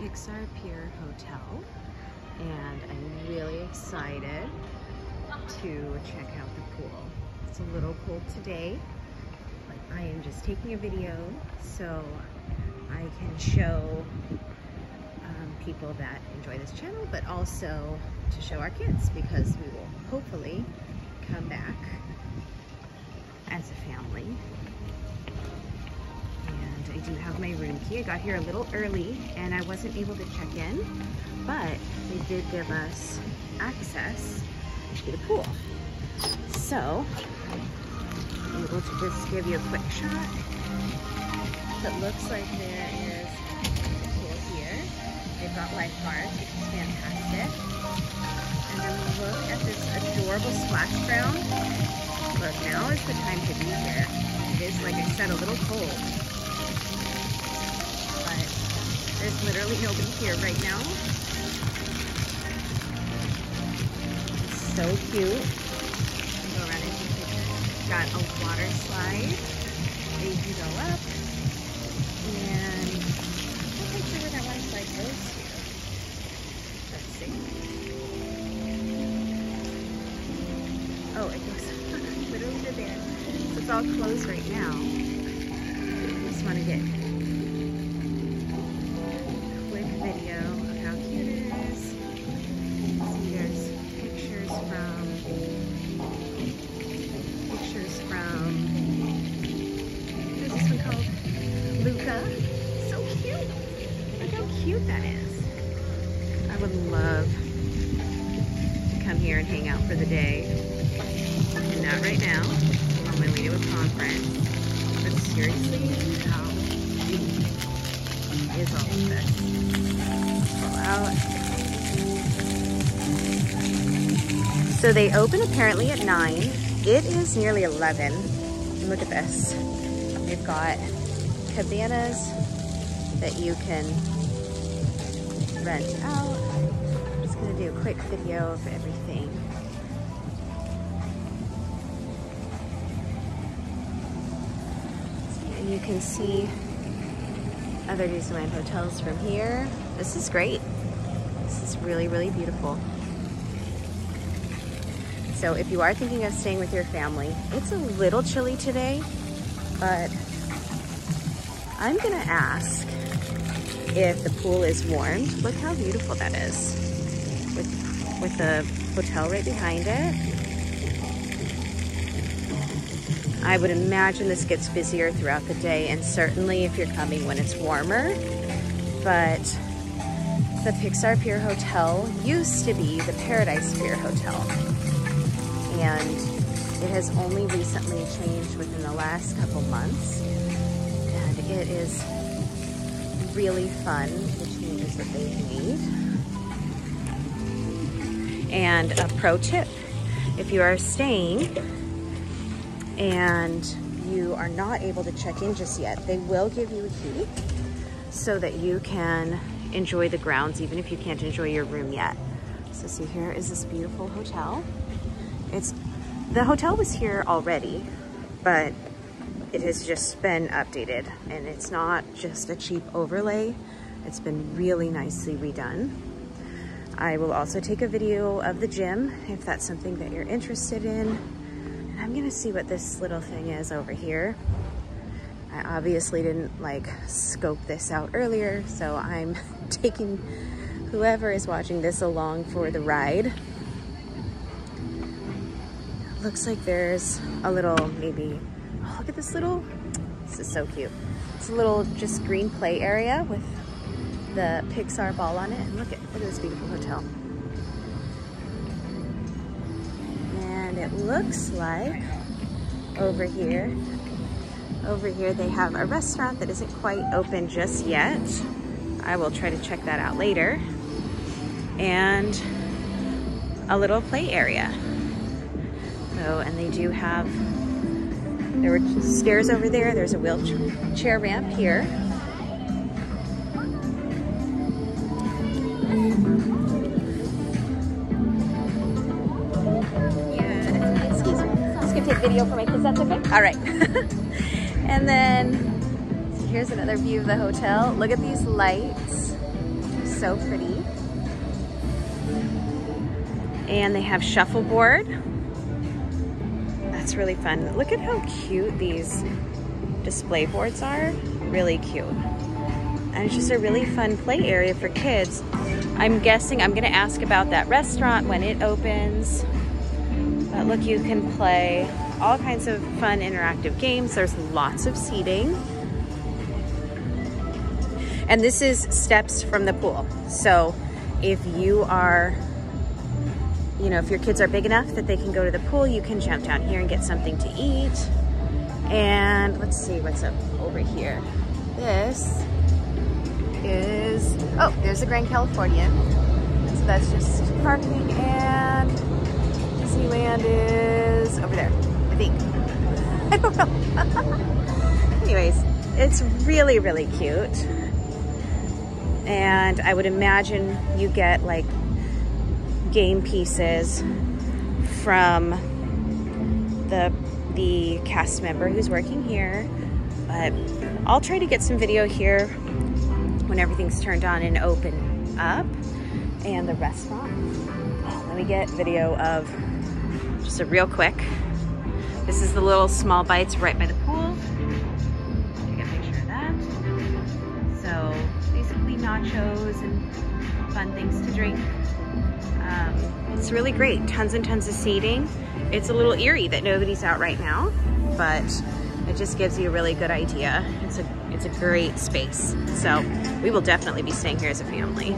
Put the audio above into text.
Pixar Pier Hotel, and I'm really excited to check out the pool. It's a little cold today, but I am just taking a video so I can show people that enjoy this channel, but also to show our kids, because we will hopefully come back as a family. And I do have my room key. I got here a little early and I wasn't able to check in, but they did give us access to the pool. So I'm able to just give you a quick shot. It looks like there is a pool here. They've got lifeguards, which is fantastic. And then look at this adorable splash ground. Look, now is the time to be here. It is, like I said, a little cold, but there's literally nobody here right now. It's so cute. Go around and take pictures. Got a water slide that you can go up, and I'm not quite sure where that water slide goes to. Let's see. Oh, it goes literally to there. So it's all closed right now. I just want to get a quick video of how cute it is. See, there's pictures from what's this one called? Luca. So cute. Look how cute that is. I would love to come here and hang out for the day. And not right now. I'm on my way to a conference. But seriously, how cute is all of this? Pull out. So they open apparently at 9. It is nearly 11. Look at this. They've got cabanas that you can rent out. I'm just gonna do a quick video of everything. And you can see other Disneyland hotels from here. This is great. This is really, really beautiful. So if you are thinking of staying with your family, it's a little chilly today, but I'm gonna ask if the pool is warmed. Look how beautiful that is, with the hotel right behind it. I would imagine this gets busier throughout the day, and certainly if you're coming when it's warmer. But the Pixar Pier Hotel used to be the Paradise Pier Hotel, and it has only recently changed within the last couple months, and it is really fun, the changes that they've made. And a pro tip, if you are staying and you are not able to check in just yet, they will give you a key so that you can enjoy the grounds even if you can't enjoy your room yet. So see, here is this beautiful hotel. The hotel was here already, but it has just been updated, and it's not just a cheap overlay. It's been really nicely redone. I will also take a video of the gym if that's something that you're interested in. And I'm gonna see what this little thing is over here. I obviously didn't scope this out earlier, so I'm taking whoever is watching this along for the ride. Looks like there's a little, maybe, oh, look at this little, this is so cute. It's a little just green play area with the Pixar ball on it. And look at this beautiful hotel. And it looks like over here they have a restaurant that isn't quite open just yet. I will try to check that out later. And a little play area. So, and they do have, there were stairs over there. There's a wheelchair ramp here. Yeah, excuse me. Just gonna take video for my kids, that's okay? All right. And then here's another view of the hotel. Look at these lights. so pretty. And they have shuffleboard. That's really fun. Look at how cute these display boards are. Really cute. And it's just a really fun play area for kids. I'm guessing I'm gonna ask about that restaurant when it opens. But look, you can play all kinds of fun interactive games. There's lots of seating. And this is steps from the pool. So if you are, you know, if your kids are big enough that they can go to the pool, you can jump down here and get something to eat. And let's see what's up over here. This is, oh, there's the Grand Californian. So that's just parking, and Disneyland is over there, I think. I don't know. Anyways, it's really, really cute. And I would imagine you get like game pieces from the cast member who's working here. But I'll try to get some video here when everything's turned on and open up. And the restaurant, let me get video of just a real quick. This is the little small bites right by the pool. Take a picture of that. So basically nachos and fun things to drink. It's really great. Tons and tons of seating. It's a little eerie that nobody's out right now, but it just gives you a really good idea. It's a great space. So we will definitely be staying here as a family.